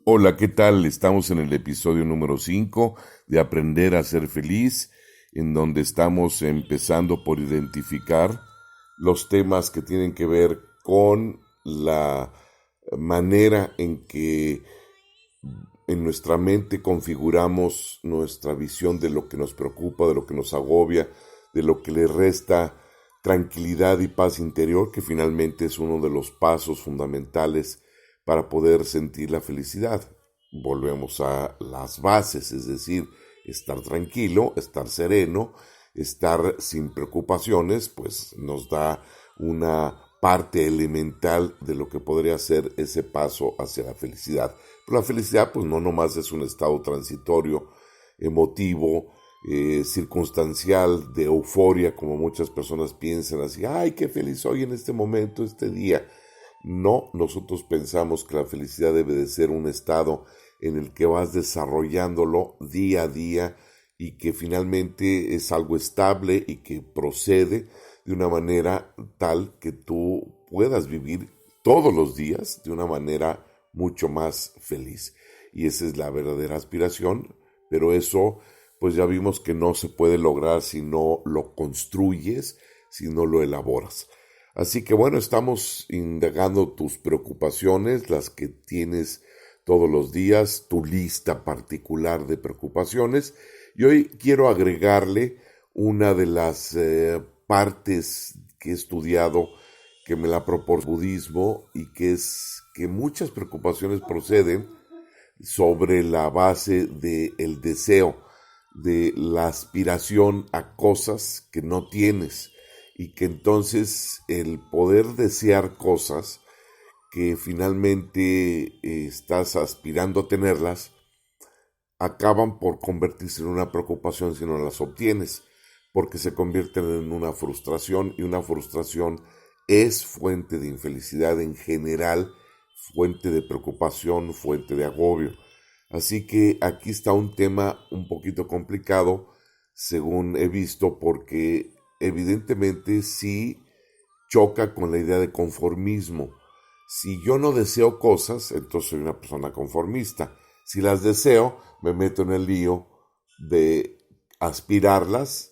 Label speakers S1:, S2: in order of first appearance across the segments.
S1: Hola, ¿qué tal? Estamos en el episodio número 5 de Aprender a ser feliz, en donde estamos empezando por identificar los temas que tienen que ver con la manera en que en nuestra mente configuramos nuestra visión de lo que nos preocupa, de lo que nos agobia, de lo que le resta tranquilidad y paz interior, que finalmente es uno de los pasos fundamentales para poder sentir la felicidad. Volvemos a las bases, es decir, estar tranquilo, estar sereno, estar sin preocupaciones, pues nos da una parte elemental de lo que podría ser ese paso hacia la felicidad. Pero la felicidad, pues no nomás es un estado transitorio, emotivo, circunstancial, de euforia, como muchas personas piensan así, ay, qué feliz soy en este momento, este día. No, nosotros pensamos que la felicidad debe de ser un estado en el que vas desarrollándolo día a día y que finalmente es algo estable y que procede de una manera tal que tú puedas vivir todos los días de una manera mucho más feliz. Y esa es la verdadera aspiración, pero eso pues ya vimos que no se puede lograr si no lo construyes, si no lo elaboras. Así que bueno, estamos indagando tus preocupaciones, las que tienes todos los días, tu lista particular de preocupaciones. Y hoy quiero agregarle una de las partes que he estudiado, que me la propone el budismo, y que es que muchas preocupaciones proceden sobre la base del deseo, de la aspiración a cosas que no tienes, y que entonces el poder desear cosas que finalmente estás aspirando a tenerlas, acaban por convertirse en una preocupación si no las obtienes, porque se convierten en una frustración, y una frustración es fuente de infelicidad en general, fuente de preocupación, fuente de agobio. Así que aquí está un tema un poquito complicado, según he visto, porque evidentemente sí choca con la idea de conformismo. Si yo no deseo cosas, entonces soy una persona conformista. Si las deseo, me meto en el lío de aspirarlas,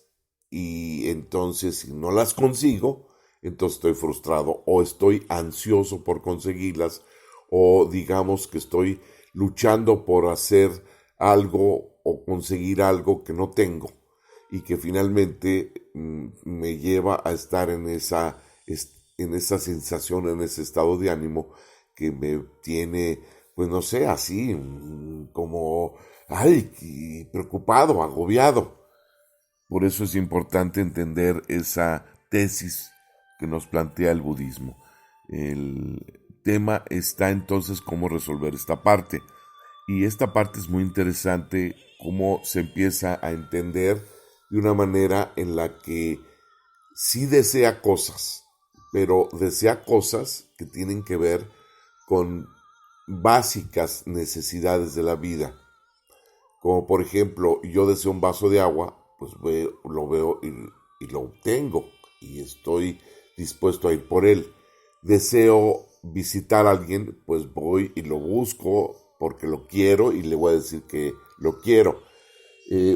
S1: y entonces si no las consigo, entonces estoy frustrado o estoy ansioso por conseguirlas, o digamos que estoy luchando por hacer algo o conseguir algo que no tengo, y que finalmente me lleva a estar en esa sensación, en ese estado de ánimo que me tiene, pues no sé, así como, ay, preocupado, agobiado. Por eso es importante entender esa tesis que nos plantea el budismo. El tema está entonces cómo resolver esta parte. Y esta parte es muy interesante, cómo se empieza a entender de una manera en la que sí desea cosas, pero desea cosas que tienen que ver con básicas necesidades de la vida. Como por ejemplo, yo deseo un vaso de agua, pues lo veo y lo obtengo, y estoy dispuesto a ir por él. Deseo visitar a alguien, pues voy y lo busco porque lo quiero y le voy a decir que lo quiero.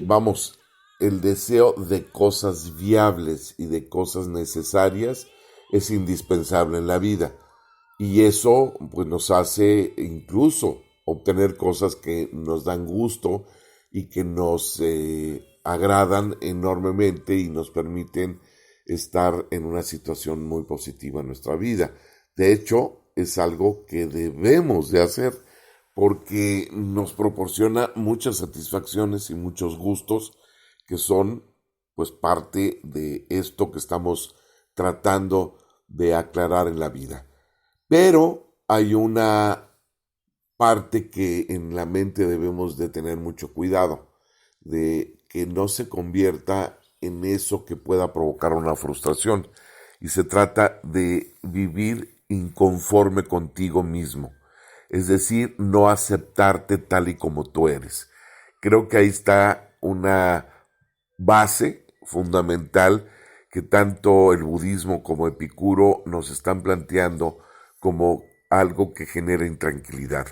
S1: Vamos, el deseo de cosas viables y de cosas necesarias es indispensable en la vida. Y eso pues nos hace incluso obtener cosas que nos dan gusto y que nos agradan enormemente y nos permiten estar en una situación muy positiva en nuestra vida. De hecho, es algo que debemos de hacer porque nos proporciona muchas satisfacciones y muchos gustos que son pues parte de esto que estamos tratando de aclarar en la vida. Pero hay una parte que en la mente debemos de tener mucho cuidado, de que no se convierta en eso que pueda provocar una frustración. Y se trata de vivir inconforme contigo mismo, es decir, no aceptarte tal y como tú eres. Creo que ahí está una base fundamental que tanto el budismo como Epicuro nos están planteando como algo que genera intranquilidad.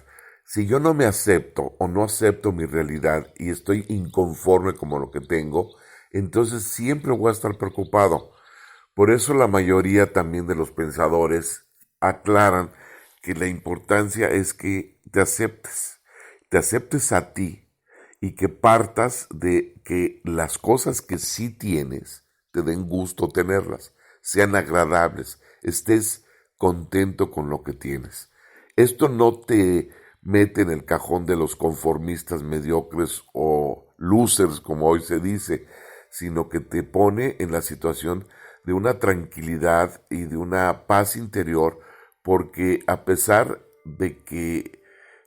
S1: Si yo no me acepto o no acepto mi realidad y estoy inconforme con lo que tengo, entonces siempre voy a estar preocupado. Por eso la mayoría también de los pensadores aclaran que la importancia es que te aceptes a ti y que partas de que las cosas que sí tienes te den gusto tenerlas, sean agradables, estés contento con lo que tienes. Esto no te mete en el cajón de los conformistas mediocres o losers, como hoy se dice, sino que te pone en la situación de una tranquilidad y de una paz interior, porque a pesar de que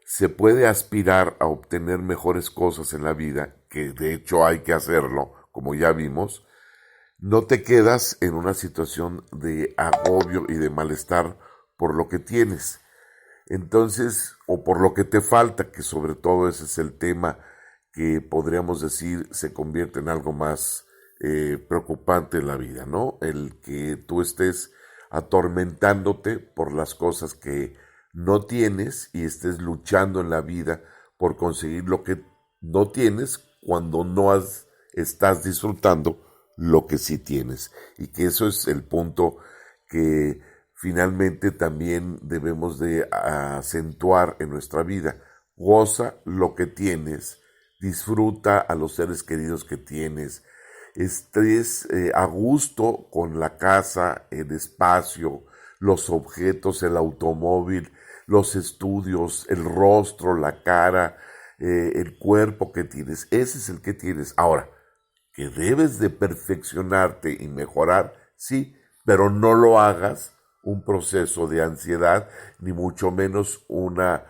S1: se puede aspirar a obtener mejores cosas en la vida, que de hecho hay que hacerlo, como ya vimos, no te quedas en una situación de agobio y de malestar por lo que tienes. Entonces, o por lo que te falta, que sobre todo ese es el tema que podríamos decir se convierte en algo más preocupante en la vida, ¿no? El que tú estés atormentándote por las cosas que no tienes y estés luchando en la vida por conseguir lo que no tienes cuando estás disfrutando lo que sí tienes. Y que eso es el punto que finalmente también debemos de acentuar en nuestra vida. Goza lo que tienes, disfruta a los seres queridos que tienes, estés a gusto con la casa, el espacio, los objetos, el automóvil, los estudios, el rostro, la cara, el cuerpo que tienes. Ese es el que tienes. Ahora, que debes de perfeccionarte y mejorar, sí, pero no lo hagas un proceso de ansiedad, ni mucho menos una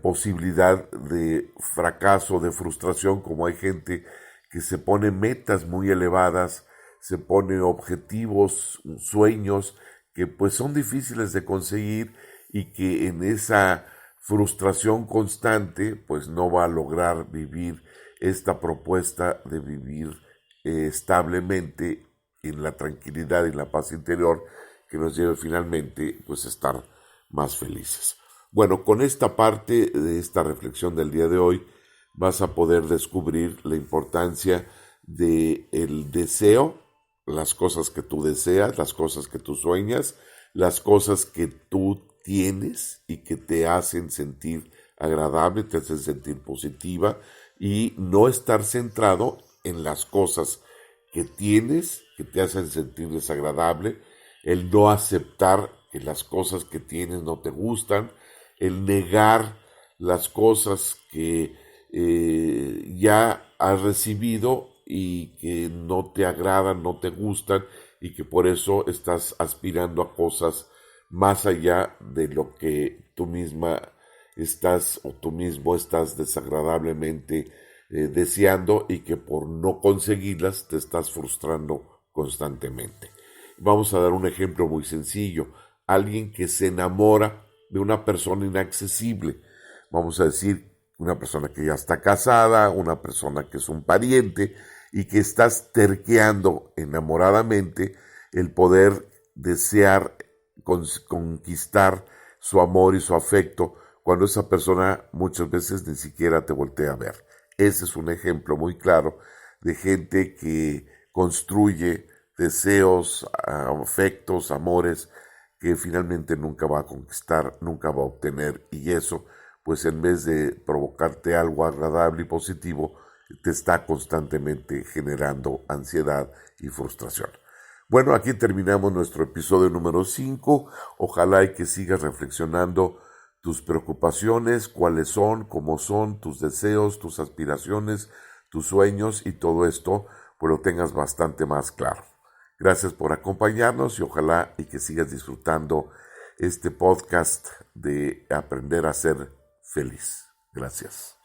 S1: posibilidad de fracaso, de frustración, como hay gente que se pone metas muy elevadas, se pone objetivos, sueños que pues son difíciles de conseguir y que en esa frustración constante pues no va a lograr vivir esta propuesta de vivir establemente en la tranquilidad y la paz interior que nos lleve finalmente pues a estar más felices. Bueno, con esta parte de esta reflexión del día de hoy vas a poder descubrir la importancia del deseo, las cosas que tú deseas, las cosas que tú sueñas, las cosas que tú tienes y que te hacen sentir agradable, te hacen sentir positiva y no estar centrado en las cosas que tienes que te hacen sentir desagradable, el no aceptar que las cosas que tienes no te gustan, el negar las cosas que ya has recibido y que no te agradan, no te gustan y que por eso estás aspirando a cosas más allá de lo que tú misma estás o tú mismo estás desagradablemente deseando y que por no conseguirlas te estás frustrando constantemente. Vamos a dar un ejemplo muy sencillo. Alguien que se enamora de una persona inaccesible. Vamos a decir, una persona que ya está casada, una persona que es un pariente y que estás terqueando enamoradamente el poder desear conquistar su amor y su afecto cuando esa persona muchas veces ni siquiera te voltea a ver. Ese es un ejemplo muy claro de gente que construye deseos, afectos, amores que finalmente nunca va a conquistar, nunca va a obtener, y eso, pues en vez de provocarte algo agradable y positivo, te está constantemente generando ansiedad y frustración. Bueno, aquí terminamos nuestro episodio número 5. Ojalá y que sigas reflexionando tus preocupaciones, cuáles son, cómo son, tus deseos, tus aspiraciones, tus sueños y todo esto, pues lo tengas bastante más claro. Gracias por acompañarnos y ojalá y que sigas disfrutando este podcast de Aprender a ser feliz. Gracias.